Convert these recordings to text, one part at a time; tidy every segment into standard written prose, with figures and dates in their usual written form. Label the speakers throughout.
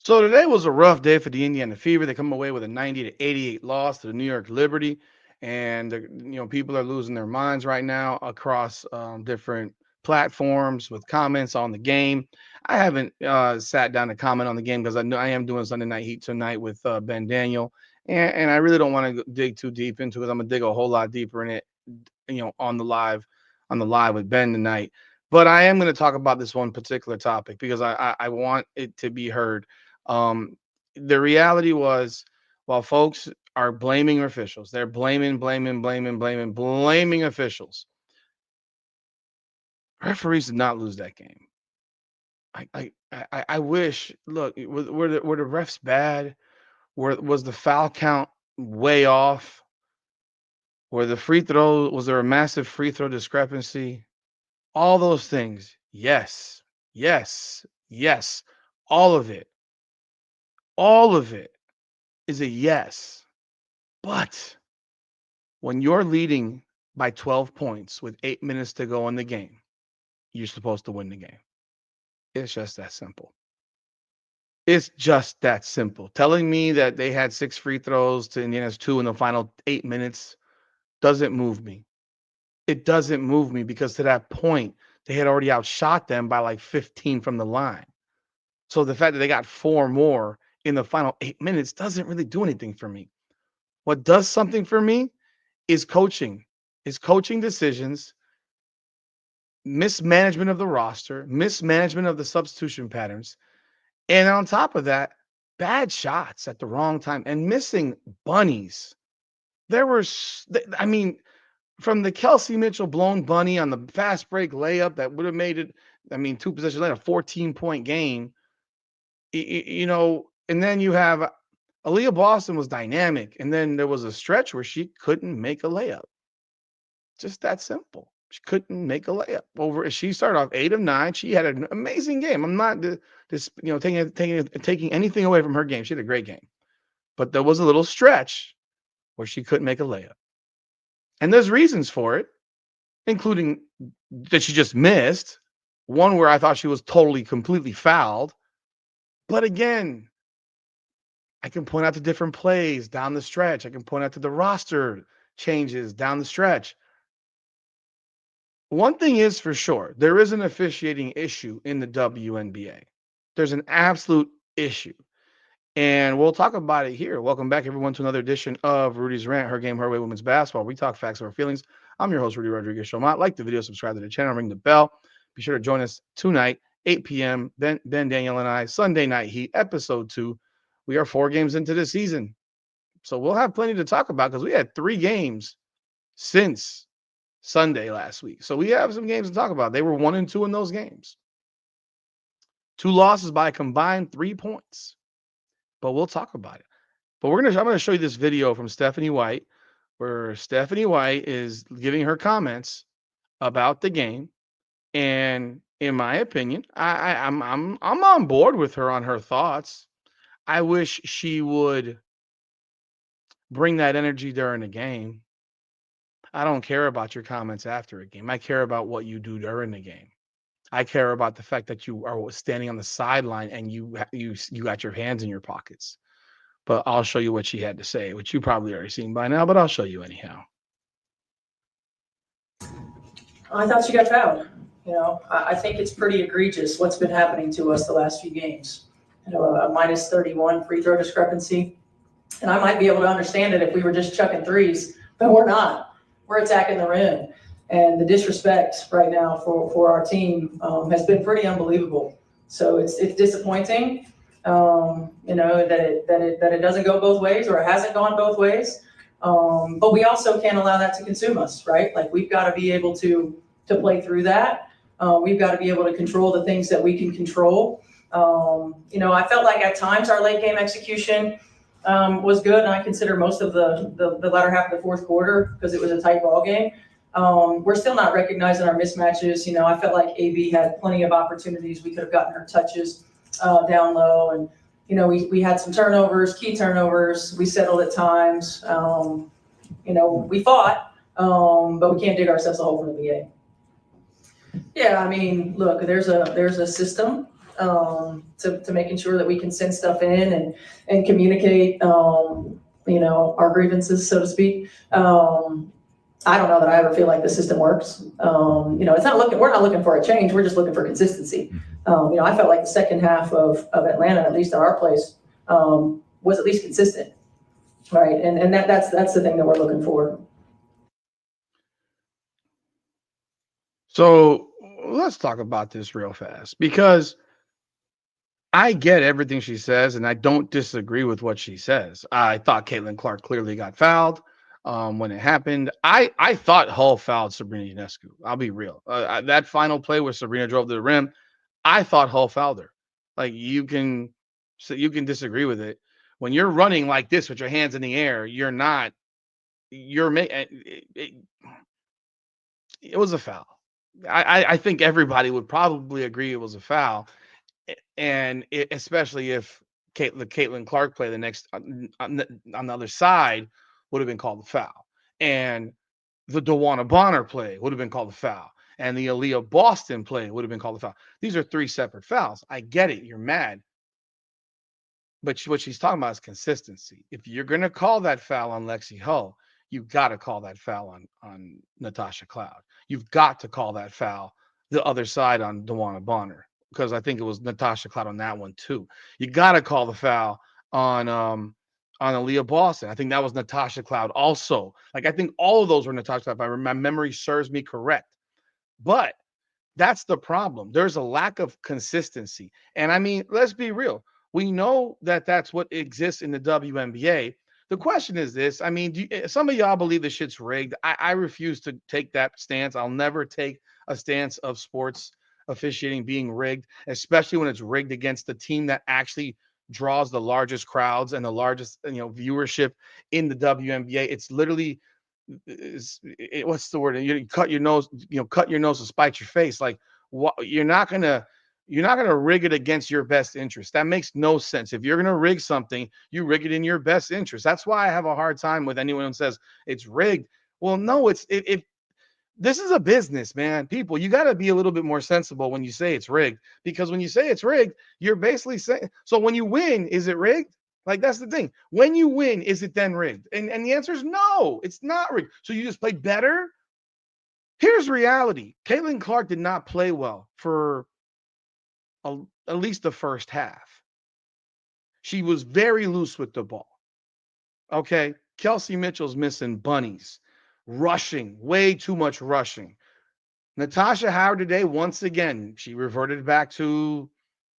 Speaker 1: So today was a rough day for the Indiana Fever. They come away with a 90-88 loss to the New York Liberty, and people are losing their minds right now across different platforms with comments on the game. I haven't sat down to comment on the game because I know I am doing Sunday Night Heat tonight with Ben Daniel, and I really don't want to dig too deep into it. I'm gonna dig a whole lot deeper in it, on the live with Ben tonight. But I am going to talk about this one particular topic because I want it to be heard. The reality was, while folks are blaming officials, they're blaming officials. Referees did not lose that game. I wish. Look, were the refs bad? Was the foul count way off? Was there a massive free throw discrepancy? All those things. Yes. Yes. Yes. All of it. All of it is a yes. But when you're leading by 12 points with 8 minutes to go in the game, you're supposed to win the game. It's just that simple. It's just that simple. Telling me that they had 6 free throws to Indiana's 2 in the final 8 minutes doesn't move me. It doesn't move me because to that point, they had already outshot them by like 15 from the line. So the fact that they got 4 more in the final 8 minutes doesn't really do anything for me. What does something for me is coaching decisions, mismanagement of the roster, mismanagement of the substitution patterns, and on top of that, bad shots at the wrong time and missing bunnies. I mean, from the Kelsey Mitchell blown bunny on the fast break layup that would have made it, I mean, 2 possessions later, 14-point game. And then you have Aaliyah Boston was dynamic, and then there was a stretch where she couldn't make a layup. Just that simple. She couldn't make a layup. She started off 8 of 9. She had an amazing game. I'm not taking anything away from her game. She had a great game, but there was a little stretch where she couldn't make a layup, and there's reasons for it, including that she just missed one where I thought she was completely fouled. But again, I can point out to different plays down the stretch. I can point out to the roster changes down the stretch. One thing is for sure, there is an officiating issue in the WNBA. There's an absolute issue. And we'll talk about it here. Welcome back, everyone, to another edition of Rudy's Rant, Her Game, Her Way Women's Basketball. We talk facts over feelings. I'm your host, Rudy Rodriguez Shomont. Like the video, subscribe to the channel, ring the bell. Be sure to join us tonight, 8 p.m. Ben Daniel and I, Sunday Night Heat, Episode 2. We are 4 games into the season. So we'll have plenty to talk about because we had 3 games since Sunday last week. So we have some games to talk about. They were 1 and 2 in those games. 2 losses by a combined 3 points. But we'll talk about it. But I'm going to show you this video from Stephanie White, where Stephanie White is giving her comments about the game. And in my opinion, I'm on board with her on her thoughts. I wish she would bring that energy during the game. I don't care about your comments after a game. I care about what you do during the game. I care about the fact that you are standing on the sideline and you got your hands in your pockets. But I'll show you what she had to say, which you probably already seen by now, but I'll show you anyhow.
Speaker 2: I thought she got fouled. I think it's pretty egregious what's been happening to us the last few games. A minus 31 free throw discrepancy. And I might be able to understand it if we were just chucking threes, but we're not. We're attacking the rim. And the disrespect right now for our team has been pretty unbelievable. So it's disappointing, that it doesn't go both ways, or it hasn't gone both ways. But we also can't allow that to consume us, right? Like, we've got to be able to play through that. We've got to be able to control the things that we can control. I felt like at times our late game execution was good, and I consider most of the latter half of the fourth quarter, because it was a tight ball game. We're still not recognizing our mismatches. I felt like AB had plenty of opportunities. We could have gotten her touches down low, and we had some turnovers, key turnovers. We settled at times. We fought, but we can't dig ourselves a hole from the beginning. Yeah, I mean, look, there's a system to making sure that we can send stuff in and communicate, our grievances, so to speak. I don't know that I ever feel like the system works. We're not looking for a change. We're just looking for consistency. I felt like the second half of Atlanta, at least at our place, was at least consistent, right? And that's the thing that we're looking for.
Speaker 1: So let's talk about this real fast because I get everything she says, and I don't disagree with what she says. I thought Caitlin Clark clearly got fouled when it happened. I thought Hull fouled Sabrina Ionescu. I'll be real. That final play where Sabrina drove to the rim, I thought Hull fouled her. Like you can disagree with it. When you're running like this with your hands in the air, you're not. You're making it was a foul. I think everybody would probably agree it was a foul. And especially if the Caitlin Clark play the next on the other side would have been called a foul, and the Dewana Bonner play would have been called a foul, and the Aaliyah Boston play would have been called a foul. These are three separate fouls. I get it. You're mad. But what she's talking about is consistency. If you're going to call that foul on Lexi Hull, you've got to call that foul on Natasha Cloud. You've got to call that foul the other side on Dewana Bonner because I think it was Natasha Cloud on that one too. You got to call the foul on Aaliyah Boston. I think that was Natasha Cloud also. Like I think all of those were Natasha Cloud. If my memory serves me correct, but that's the problem. There's a lack of consistency. And I mean, let's be real. We know that that's what exists in the WNBA. The question is this. I mean, some of y'all believe the shit's rigged. I refuse to take that stance. I'll never take a stance of sports officiating being rigged, especially when it's rigged against the team that actually draws the largest crowds and the largest viewership in the WNBA. It's literally what's the word? You cut your nose, cut your nose to spite your face. Like what you're not gonna rig it against your best interest. That makes no sense. If you're gonna rig something, you rig it in your best interest. That's why I have a hard time with anyone who says it's rigged. Well, no, if this is a business, man. People, you got to be a little bit more sensible when you say it's rigged, because when you say it's rigged, you're basically saying, so when you win, is it rigged? Like that's the thing. When you win, is it then rigged? And the answer is no, it's not rigged. So you just play better. Here's reality. Caitlin Clark did not play well for at least the first half. She was very loose with the ball. Okay. Kelsey Mitchell's missing bunnies, rushing, way too much rushing. Natasha Howard today, once again, she reverted back to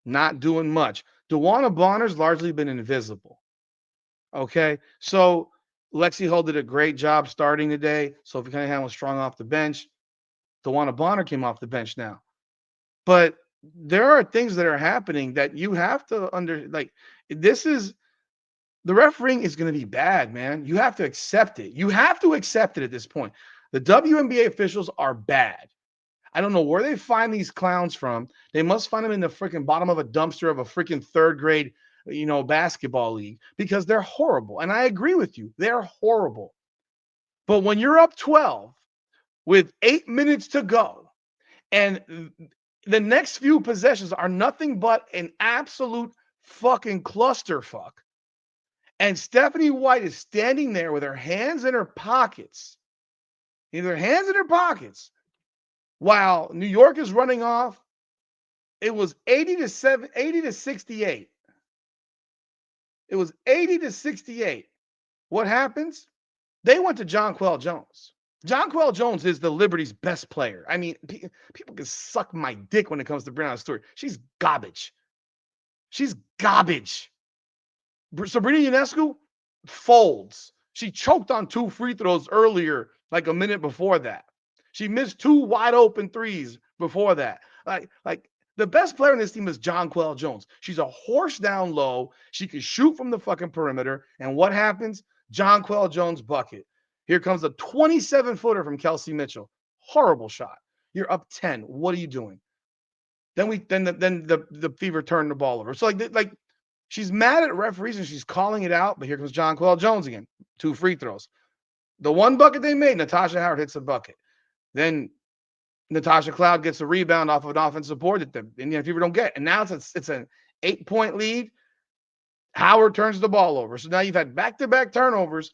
Speaker 1: not doing much. Dewana Bonner's largely been invisible. Okay. So Lexi Hull did a great job starting today. Sophie Cunningham was strong off the bench. Dewana Bonner came off the bench now. But there are things that are happening that you have to this is the refereeing is going to be bad, man. You have to accept it. You have to accept it at this point. The WNBA officials are bad. I don't know where they find these clowns from. They must find them in the freaking bottom of a dumpster of a freaking third grade, basketball league, because they're horrible. And I agree with you. They're horrible. But when you're up 12 with 8 minutes to go and the next few possessions are nothing but an absolute fucking clusterfuck, and Stephanie White is standing there with her hands in her pockets, while New York is running off. It was 80 to 68. It was 80 to 68. What happens? They went to Jonquel Jones. Jonquel Jones is the Liberty's best player. I mean, people can suck my dick when it comes to Breanna Stewart. She's garbage. She's garbage. Sabrina Ionescu folds. She choked on 2 free throws earlier, like a minute before that. She missed 2 wide open threes before that. Like the best player in this team is Jonquel Jones. She's a horse down low. She can shoot from the fucking perimeter. And what happens? Jonquel Jones bucket. Here comes a 27-footer from Kelsey Mitchell. Horrible shot. You're up 10. What are you doing? Then the Fever turned the ball over. So like she's mad at referees and she's calling it out, but here comes Jonquel Jones again. 2 free throws. The one bucket they made, Natasha Howard hits the bucket. Then Natasha Cloud gets a rebound off of an offensive board that the Indiana Fever don't get. And now it's an 8-point lead. Howard turns the ball over. So now you've had back-to-back turnovers.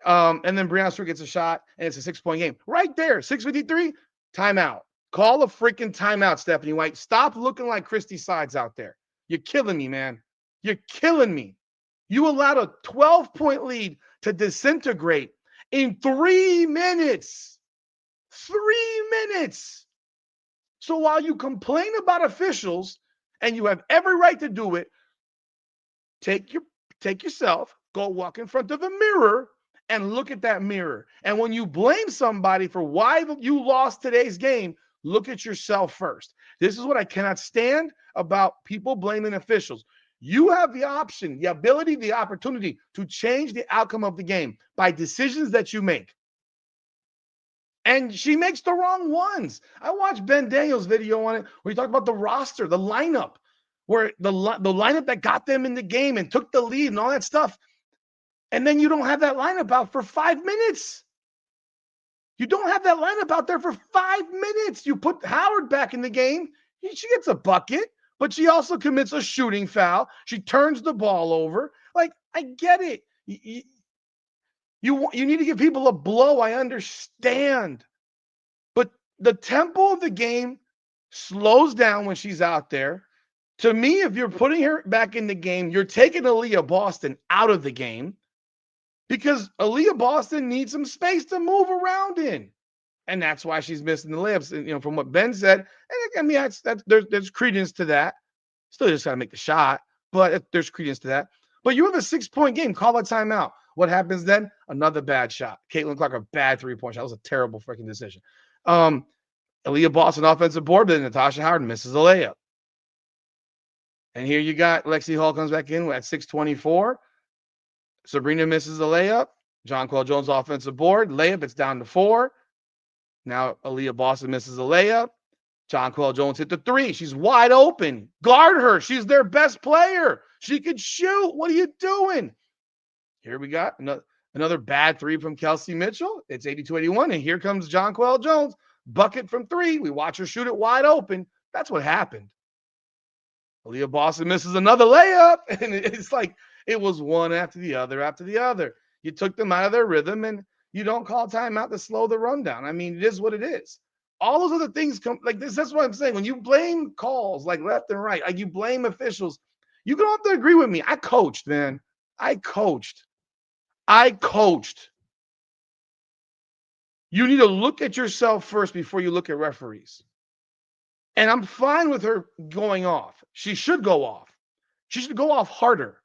Speaker 1: And then Brianna Stewart gets a shot, and it's a 6-point game. Right there, 6:53, timeout. Call a freaking timeout, Stephanie White. Stop looking like Christy Sides out there. You're killing me, man. You're killing me. You allowed a 12-point lead to disintegrate in 3 minutes. 3 minutes. So while you complain about officials, and you have every right to do it, take yourself, go walk in front of a mirror, and look at that mirror. And when you blame somebody for why you lost today's game, look at yourself first. This is what I cannot stand about people blaming officials. You have the option, the ability, the opportunity to change the outcome of the game by decisions that you make. And she makes the wrong ones. I watched Ben Daniels' video on it where he talked about the roster, the lineup, where the lineup that got them in the game and took the lead and all that stuff. And then you don't have that lineup out for 5 minutes. You don't have that lineup out there for 5 minutes. You put Howard back in the game. She gets a bucket, but she also commits a shooting foul. She turns the ball over. Like, I get it. You need to give people a blow. I understand. But the tempo of the game slows down when she's out there. To me, if you're putting her back in the game, you're taking Aaliyah Boston out of the game because Aaliyah Boston needs some space to move around in. And that's why she's missing the layups. And, from what Ben said, and I mean, there's credence to that. Still just got to make the shot, but there's credence to that. But you have a 6-point game. Call a timeout. What happens then? Another bad shot. Caitlin Clark, a bad 3-point shot. That was a terrible freaking decision. Aaliyah Boston offensive board, but Natasha Howard misses a layup. And here you got Lexi Hall comes back in at 6:24. Sabrina misses a layup. Jonquel Jones offensive board. Layup, it's down to 4. Now Aaliyah Boston misses a layup. Jonquel Jones hit the 3. She's wide open. Guard her. She's their best player. She could shoot. What are you doing? Here we got another bad 3 from Kelsey Mitchell. It's 82-81. And here comes Jonquel Jones. Bucket from 3. We watch her shoot it wide open. That's what happened. Aaliyah Boston misses another layup. And it's like it was one after the other after the other. You took them out of their rhythm, and you don't call timeout to slow the rundown. I mean, it is what it is. All those other things come like this. That's what I'm saying. When you blame calls like left and right, like you blame officials, you don't have to agree with me. I coached, man. I coached. You need to look at yourself first before you look at referees. And I'm fine with her going off. She should go off. She should go off harder.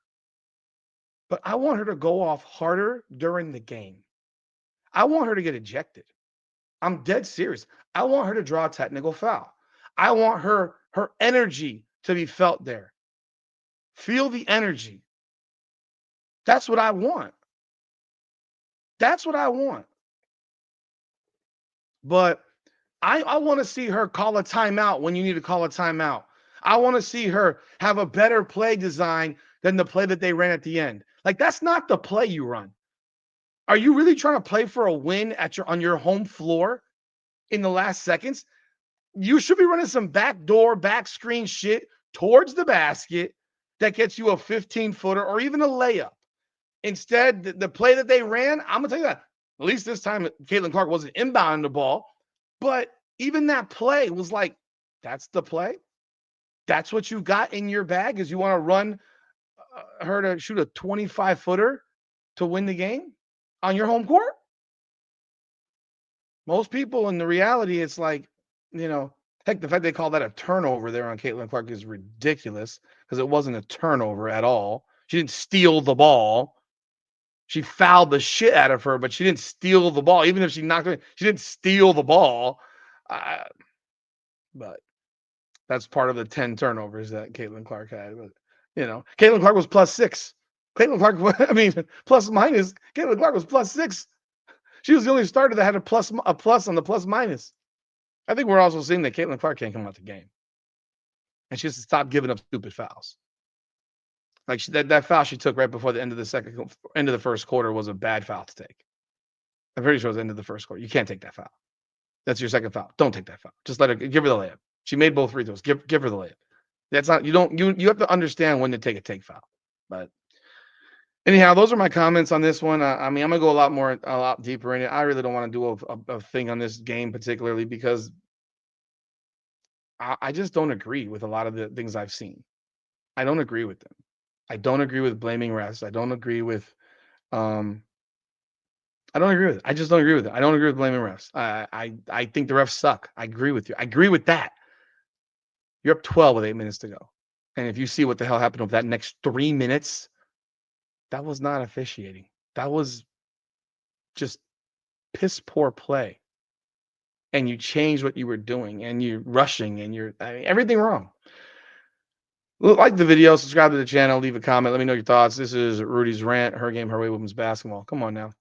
Speaker 1: But I want her to go off harder during the game. I want her to get ejected. I'm dead serious. I want her to draw a technical foul. I want her energy to be felt there. Feel the energy. That's what I want. That's what I want. But I want to see her call a timeout when you need to call a timeout. I want to see her have a better play design than the play that they ran at the end. Like, that's not the play you run. Are you really trying to play for a win on your home floor in the last seconds? You should be running some backdoor, back screen shit towards the basket that gets you a 15-footer or even a layup. Instead, the play that they ran, I'm going to tell you that. At least this time, Caitlin Clark wasn't inbounding the ball. But even that play was like, that's the play? That's what you got in your bag is you want to run her to shoot a 25-footer to win the game on your home court? Most people, in the reality, it's like, heck, the fact they call that a turnover there on Caitlin Clark is ridiculous because it wasn't a turnover at all. She didn't steal the ball. She fouled the shit out of her, but she didn't steal the ball. Even if she knocked it, she didn't steal the ball. But that's part of the 10 turnovers that Caitlin Clark had. But, Caitlin Clark was +6. Caitlin Clark, plus minus. Caitlin Clark was +6. She was the only starter that had a plus on the plus minus. I think we're also seeing that Caitlin Clark can't come out the game. And she has to stop giving up stupid fouls. Like that foul she took right before the end of the first quarter was a bad foul to take. I'm pretty sure it was the end of the first quarter. You can't take that foul. That's your second foul. Don't take that foul. Just let her give her the layup. She made both free throws. Give her the layup. That's not you have to understand when to take a take foul. But anyhow, those are my comments on this one. I mean, I'm gonna go a lot deeper in it. I really don't want to do a thing on this game particularly because I just don't agree with a lot of the things I've seen. I don't agree with them. I don't agree with blaming refs. I don't agree with um I don't agree with it. I just don't agree with it. I don't agree with blaming refs. I think the refs suck. I agree with you. I agree with that. You're up 12 with 8 minutes to go. And if you see what the hell happened over that next 3 minutes, that was not officiating. That was just piss poor play. And you changed what you were doing and you're rushing and everything wrong. Like the video, subscribe to the channel, leave a comment. Let me know your thoughts. This is Rudy's Rant, Her Game, Her Way Women's Basketball. Come on now.